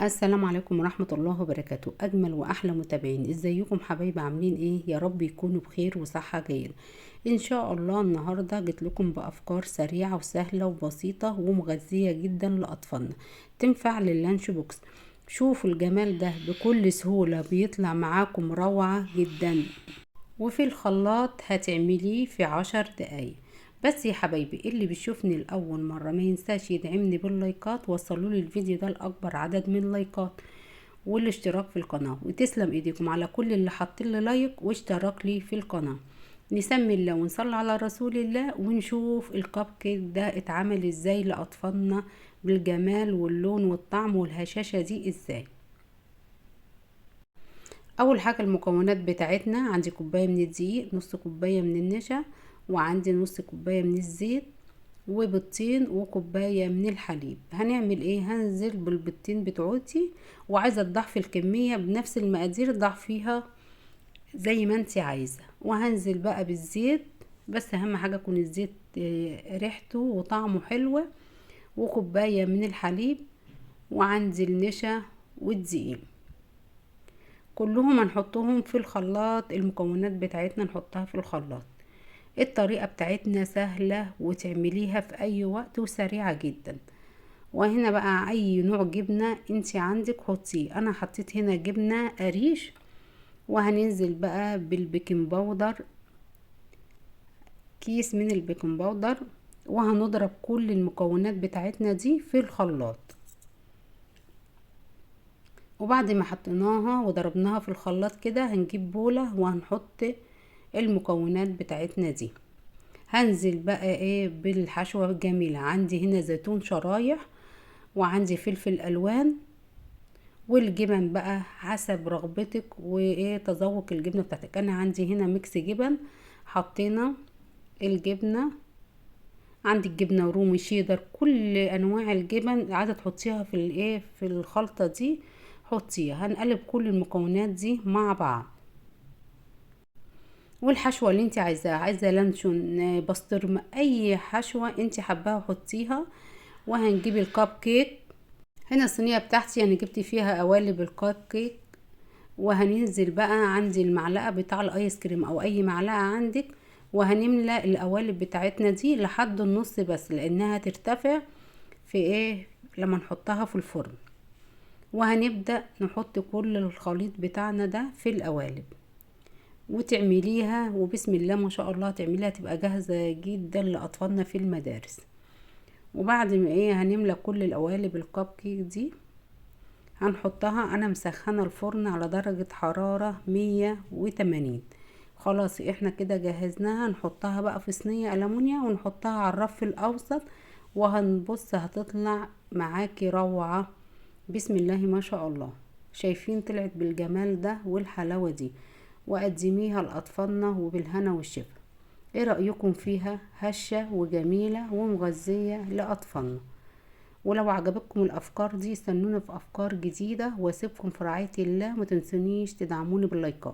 السلام عليكم ورحمة الله وبركاته. أجمل وأحلى متابعين، ازيكم حبايبي؟ عاملين ايه؟ يا رب يكونوا بخير وصحة جيدة ان شاء الله. النهاردة جيت لكم بأفكار سريعة وسهلة وبسيطة ومغذية جدا لأطفالنا، تنفع لللانش بوكس. شوفوا الجمال ده، بكل سهولة بيطلع معاكم روعة جدا، وفي الخلاط هتعمليه في 10 دقايق بس. يا حبايبي اللي بيشوفني لأول مرة ما ينساش يدعمني باللايكات، وصلوا لي الفيديو ده لأكبر عدد من اللايكات والاشتراك في القناة. وتسلم ايديكم على كل اللي حاطين لي لايك واشترك لي في القناة. نسمي الله ونصلي على رسول الله ونشوف الكب كيك ده اتعمل ازاي لأطفالنا بالجمال واللون والطعم والهشاشة دي ازاي. اول حاجه المكونات بتاعتنا: عندي كوبايه من الدقيق، نص كوبايه من النشا، وعندي نص كوبايه من الزيت، وبيضتين، وكوبايه من الحليب. هنعمل ايه؟ هنزل بالبيضتين بتوعتي، وعايزه تضعفي الكميه بنفس المقادير ضعفيها زي ما انت عايزه. وهنزل بقى بالزيت، بس اهم حاجه يكون الزيت ريحته وطعمه حلوه، وكوبايه من الحليب، وعندي النشا والدقيق. كلهم هنحطهم في الخلاط. المكونات بتاعتنا نحطها في الخلاط. الطريقة بتاعتنا سهلة وتعمليها في اي وقت وسريعة جدا. وهنا بقى اي نوع جبنة انت عندك حطيه. انا حطيت هنا جبنة قريش. وهننزل بقى بالبيكنج باودر، كيس من البيكنج باودر، وهنضرب كل المكونات بتاعتنا دي في الخلاط. وبعد ما حطيناها وضربناها في الخلاط كده، هنجيب بولة وهنحط المكونات بتاعتنا دي. هنزل بقى ايه بالحشوة الجميلة. عندي هنا زيتون شرايح، وعندي فلفل الوان، والجبن بقى حسب رغبتك وايه تذوق الجبنة بتاعتك. انا عندي هنا ميكس جبن، حطينا الجبنة. عندك جبنة رومي، شيدر، كل انواع الجبن عايزة تحطيها في الايه في الخلطة دي حطيها. هنقلب كل المكونات دي مع بعض. والحشوة اللي انت عايزاها، عايزة لانشون، بسطرمة، اي حشوة انت حباها حطيها. وهنجيب الكب كيك. هنا الصينية بتاعتي انا جبت فيها قوالب الكب كيك. وهننزل بقى، عندي المعلقة بتاع الايس كريم او اي معلقة عندك، وهنملى القوالب بتاعتنا دي لحد النص بس، لانها ترتفع في ايه لما نحطها في الفرن. وهنبدأ نحط كل الخليط بتاعنا ده في القوالب وتعمليها، وبسم الله ما شاء الله تعمليها تبقى جاهزة جدا لأطفالنا في المدارس. وبعد ما ايه هنملى كل القوالب الكب كيك دي، هنحطها. انا مسخنة الفرن على درجة حرارة 180. خلاص احنا كده جهزناها. نحطها بقى في صينية ألمونيا ونحطها على الرف الأوسط، وهنبص هتطلع معاكي روعة. بسم الله ما شاء الله. شايفين طلعت بالجمال ده والحلاوة دي. وقدميها لأطفالنا وبالهنا والشفا. ايه رأيكم فيها؟ هشة وجميلة ومغذية لأطفالنا. ولو عجبتكم الأفكار دي استنونا في أفكار جديدة، واسيبكم في رعاية الله. متنسونيش تدعموني باللايكات.